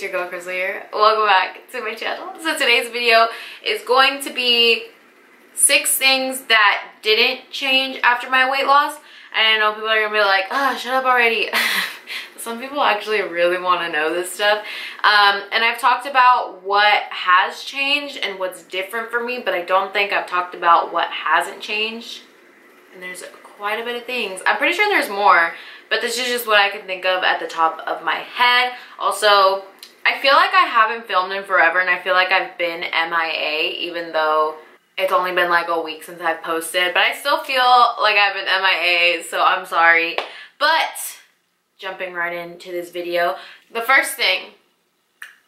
your girl Crystal here. Welcome back to my channel. So today's video is going to be 6 things that didn't change after my weight loss. And I know people are gonna be like, ah, shut up already. Some people actually really want to know this stuff. And I've talked about what has changed and what's different for me, but I don't think I've talked about what hasn't changed. And there's quite a bit of things. I'm pretty sure there's more, but this is just what I can think of at the top of my head. Also, I feel like I haven't filmed in forever, and I feel like I've been MIA, even though it's only been like a week since I've posted, but I still feel like I've been MIA, so I'm sorry. But jumping right into this video, the first thing,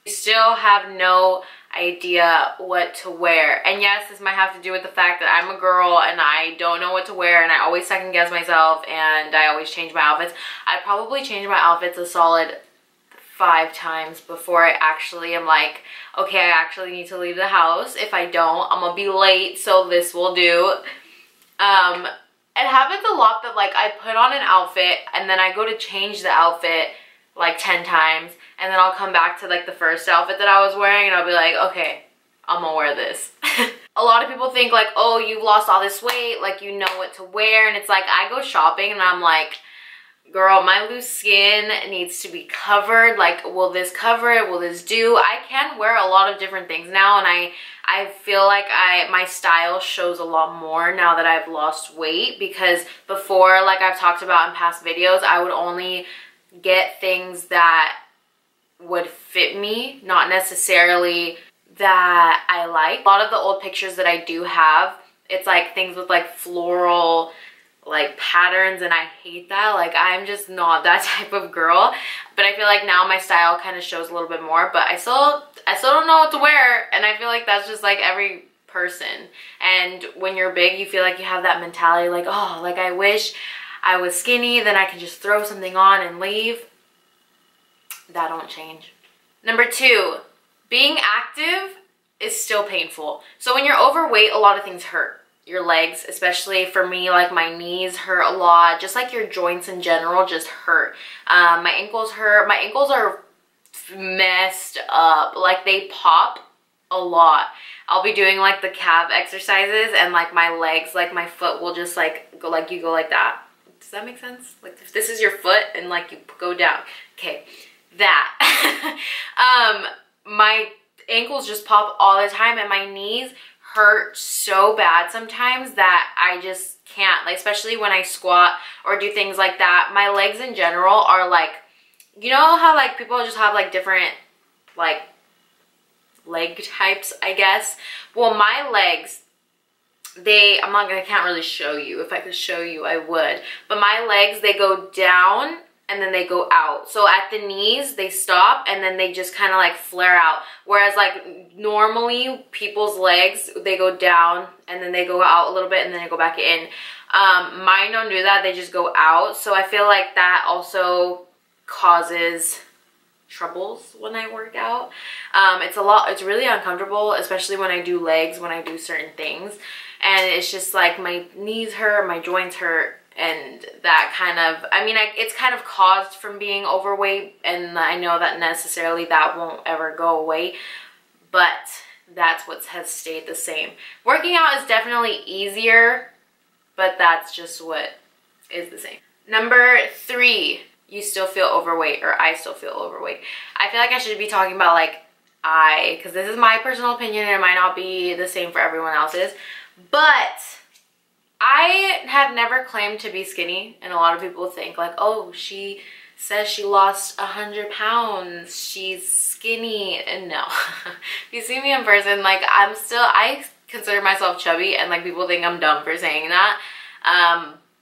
you still have no idea what to wear. And yes, this might have to do with the fact that I'm a girl and I don't know what to wear, and I always second guess myself, and I always change my outfits. I probably change my outfits a solid 5 times before I actually am like, okay, I actually need to leave the house. If I don't, I'm gonna be late, so this will do. It happens a lot that like I put on an outfit and then I go to change the outfit like 10 times, and then I'll come back to like the first outfit that I was wearing and I'll be like, okay, I'm gonna wear this. A lot of people think like, oh, you've lost all this weight, like you know what to wear, and it's like I go shopping and I'm like, girl, my loose skin needs to be covered. Like, will this cover it? Will this do? I can wear a lot of different things now, and I feel like my style shows a lot more now that I've lost weight, because before, like I've talked about in past videos, I would only get things that would fit me, not necessarily that I like. A lot of the old pictures that I do have, it's like things with like floral like patterns, and I hate that. Like, I'm just not that type of girl. But I feel like now my style kind of shows a little bit more, but I still don't know what to wear, and I feel like that's just like every person. And when you're big, you feel like you have that mentality like, oh, like I wish I was skinny, then I can just throw something on and leave. That don't change. Number 2, being active is still painful. So when you're overweight, a lot of things hurt. Your legs, especially for me, like my knees hurt a lot, just like your joints in general just hurt. My ankles hurt. My ankles are messed up, like they pop a lot. I'll be doing like the calf exercises and like my legs, like my foot will just like go, like you go like that. Does that make sense? Like if this is your foot and like you go down, okay, that. My ankles just pop all the time, and my knees hurt so bad sometimes that I just can't, like especially when I squat or do things like that. My legs in general are like, you know how like people just have like different like leg types, I guess. Well, my legs, I can't really show you. If I could show you, I would. But my legs, they go down and then they go out. So at the knees, they stop and then they just kind of like flare out. Whereas like normally people's legs, they go down and then they go out a little bit and then they go back in. Mine don't do that. They just go out. So I feel like that also causes troubles when I work out. It's really uncomfortable, especially when I do legs, when I do certain things. And it's just like my knees hurt, my joints hurt. And that kind of, I mean, it's kind of caused from being overweight, and I know that necessarily that won't ever go away, but that's what has stayed the same. Working out is definitely easier, but that's just what is the same. Number 3, you still feel overweight, or I still feel overweight. I feel like I should be talking about like because this is my personal opinion and it might not be the same for everyone else's, but I have never claimed to be skinny, and a lot of people think like, oh, she says she lost 100 pounds, she's skinny. And no. If you see me in person, like I consider myself chubby, and like people think I'm dumb for saying that.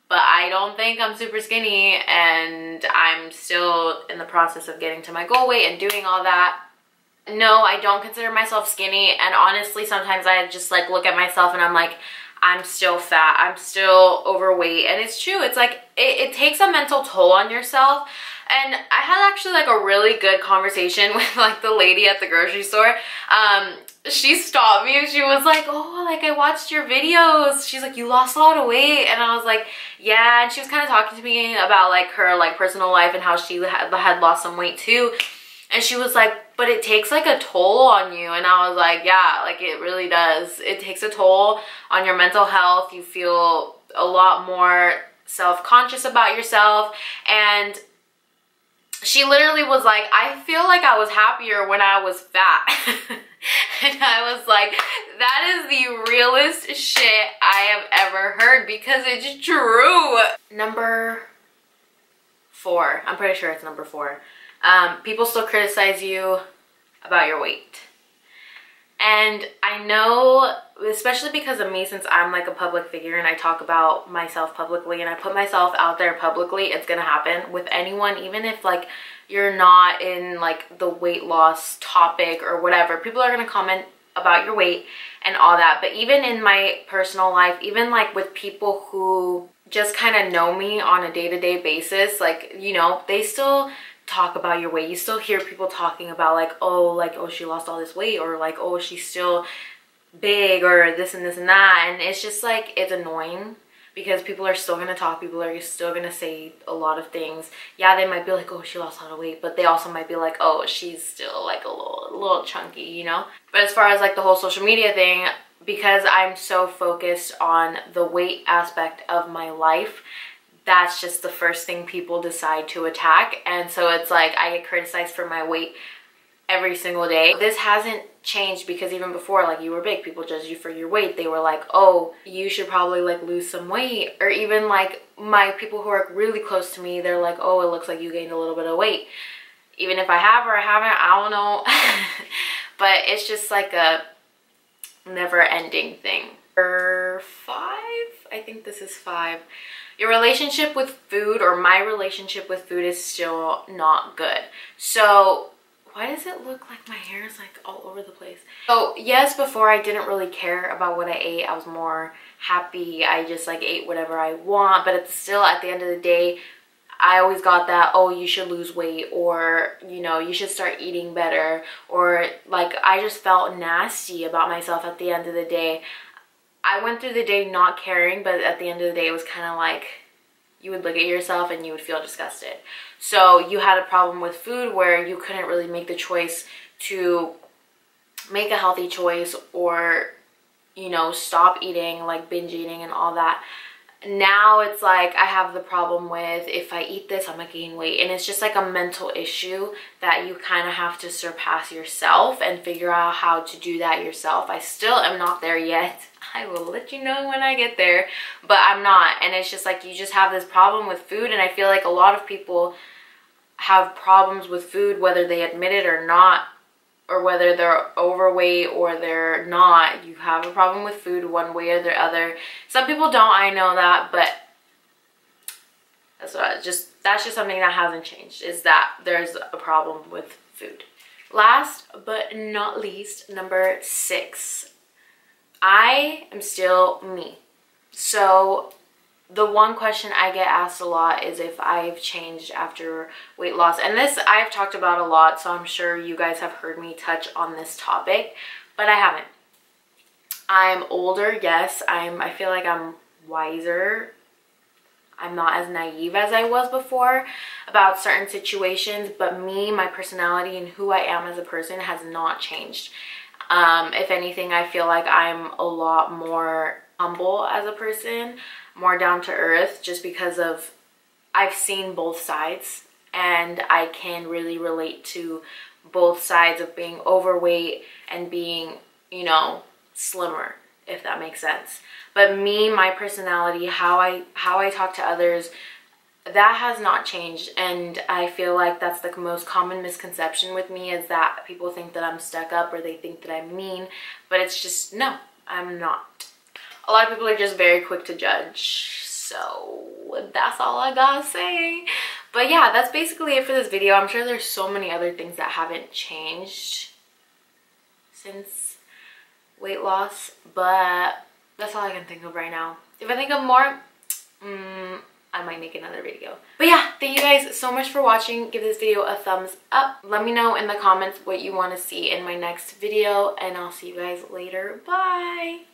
But I don't think I'm super skinny, and I'm still in the process of getting to my goal weight and doing all that. No, I don't consider myself skinny, and honestly sometimes I just like look at myself and I'm like, I'm still fat, I'm still overweight. And it's true, it's like it takes a mental toll on yourself. And I had actually like a really good conversation with like the lady at the grocery store. She stopped me and she was like, oh, like I watched your videos. She's like, you lost a lot of weight. And I was like, yeah. And she was kind of talking to me about like her like personal life and how she had lost some weight too. And she was like, but it takes like a toll on you. And I was like, yeah, like it really does. It takes a toll on your mental health. You feel a lot more self-conscious about yourself. And she literally was like, I feel like I was happier when I was fat. And I was like, that is the realest shit I have ever heard, because it's true. Number 4, I'm pretty sure it's number 4. People still criticize you about your weight. And I know, especially because of me, since I'm like a public figure and I talk about myself publicly and I put myself out there publicly, it's gonna happen with anyone, even if like you're not in like the weight loss topic or whatever. People are gonna comment about your weight and all that. But even in my personal life, even like with people who just kind of know me on a day-to-day basis, like, you know, they still talk about your weight. You still hear people talking about like, oh, she lost all this weight, or like, oh, she's still big, or this and this and that. And it's just like, it's annoying, because people are still gonna talk, people are still gonna say a lot of things. Yeah, they might be like, oh, she lost a lot of weight, but they also might be like, oh, she's still like a little chunky, you know? But as far as like the whole social media thing, because I'm so focused on the weight aspect of my life, that's just the first thing people decide to attack. And so it's like, I get criticized for my weight every single day. This hasn't changed, because even before, like, you were big, people judged you for your weight. They were like, oh, you should probably like lose some weight. Or even like my people who are really close to me, they're like, oh, it looks like you gained a little bit of weight. Even if I have or I haven't, I don't know. But it's just like a never ending thing. Number 5, I think this is 5. Your relationship with food, or my relationship with food, is still not good. So why does it look like my hair is like all over the place? So yes, before I didn't really care about what I ate. I was more happy. I just like ate whatever I want. But it's still, at the end of the day, I always got that, oh, you should lose weight, or, you know, you should start eating better, or like, I just felt nasty about myself at the end of the day. I went through the day not caring, but at the end of the day, it was kind of like, you would look at yourself and you would feel disgusted. So you had a problem with food where you couldn't really make the choice to make a healthy choice, or, you know, stop eating, like binge eating and all that. Now it's like, I have the problem with, if I eat this, I'm gonna gain weight. And it's just like a mental issue that you kind of have to surpass yourself and figure out how to do that yourself. I still am not there yet. I will let you know when I get there, but I'm not. And it's just like, you just have this problem with food. And I feel like a lot of people have problems with food, whether they admit it or not, or whether they're overweight or they're not. You have a problem with food one way or the other. Some people don't, I know that, but that's just something that hasn't changed, is that there's a problem with food. Last but not least, number 6. I am still me. So the one question I get asked a lot is if I've changed after weight loss. And this I've talked about a lot, so I'm sure you guys have heard me touch on this topic, but I haven't. I'm older, yes. I feel like I'm wiser. I'm not as naive as I was before about certain situations, but me, my personality, and who I am as a person has not changed. If anything, I feel like I'm a lot more humble as a person, more down to earth, just because of, I've seen both sides, and I can really relate to both sides of being overweight and being, you know, slimmer, if that makes sense. But me, my personality, how I talk to others, that has not changed. And I feel like that's the most common misconception with me, is that people think that I'm stuck up, or they think that I'm mean, but it's just, no, I'm not. A lot of people are just very quick to judge, so that's all I gotta say. But yeah, that's basically it for this video. I'm sure there's so many other things that haven't changed since weight loss, but that's all I can think of right now. If I think of more, I might make another video. But yeah, thank you guys so much for watching. Give this video a thumbs up. Let me know in the comments what you want to see in my next video, and I'll see you guys later. Bye!